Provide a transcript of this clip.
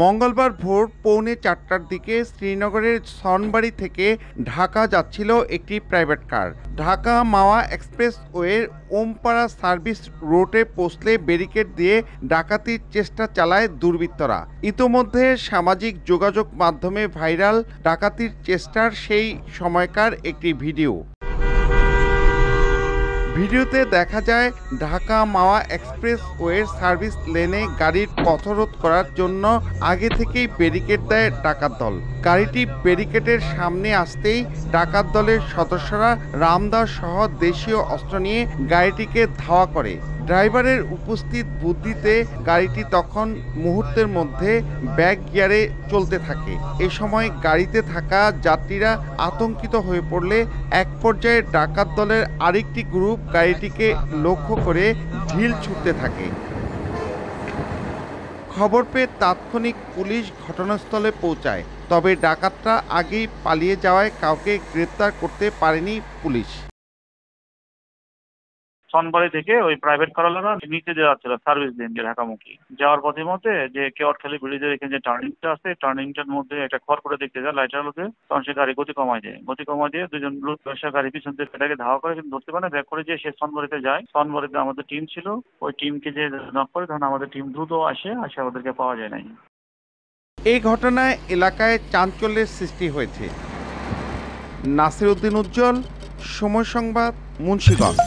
মঙ্গলবার ভোর পৌনে 4টার দিকে শ্রীনগরের সনবাড়ি থেকে ঢাকা যাচ্ছিল একটি প্রাইভেট কার। ঢাকা মাওয়া এক্সপ্রেসওয়ের ওমপাড়া সার্ভিস রোডে পৌঁছলে ব্যারিকেড দিয়ে ডাকাতির চেষ্টা চালায় দুর্বৃত্তরা। ইতোমধ্যে সামাজিক যোগাযোগ মাধ্যমে ভাইরাল ডাকাতির চেষ্টার সেই সময়কার একটি ভিডিও। ভিডিওতে দেখা যায় ঢাকা মাওয়া এক্সপ্রেসওয়ের সার্ভিস লেনে গাড়ির পথরোধ করার জন্য আগে থেকেই ব্যারিকেড দেয় ডাকাত দল। গাড়িটি ব্যারিকেডের সামনে আসতেই ডাকাত দলের সদস্যরা রামদা সহ দেশীয় অস্ত্র নিয়ে গাড়িটিকে ধাওয়া করে। ড্রাইভারের উপস্থিত বুদ্ধিতে গাড়িটি তখন মুহূর্তের মধ্যে ব্যাক গিয়ারে চলতে থাকে। এ সময় গাড়িতে থাকা যাত্রীরা আতঙ্কিত হয়ে পড়লে এক পর্যায়ে ডাকাত দলের আরেকটি গ্রুপ গাড়িটিকে লক্ষ্য করে ঢিল ছুটতে থাকে। খবর পেয়ে তাৎক্ষণিক পুলিশ ঘটনাস্থলে পৌঁছায়, তবে ডাকাতরা আগেই পালিয়ে যাওয়ায় কাউকে গ্রেপ্তার করতে পারেনি পুলিশ। সনবাড়ি থেকে ওই প্রাইভেট কারওয়ালারা নিচে যাচ্ছিল সার্ভিস লেন দিয়ে ঢাকামুখী। যাওয়ার পথে মধ্যে যে কেওয়াটখালী ব্রিজের এখানে যে টার্নিংটা আছে, টার্নিংটার মধ্যে একটা খড় করে দেখতে যায় লাইটার আলোতে, তখন সে গাড়ি গতি কমায় দিয়ে দুজন লোক ব্যবসা গাড়ি পিছন থেকে সেটাকে ধাওয়া করে, কিন্তু ধরতে পারে না। ব্যাক করে যে সে সনবাড়িতে যায়। সনবাড়িতে আমাদের টিম ছিল, ওই টিমকে যে নক করে, তখন আমাদের টিম দ্রুত আসে ওদেরকে পাওয়া যায় নাই। এই ঘটনায় এলাকায় চাঞ্চল্যের সৃষ্টি হয়েছে। নাসির উদ্দিন উজ্জ্বল, সময় সংবাদ, মুন্সিগঞ্জ।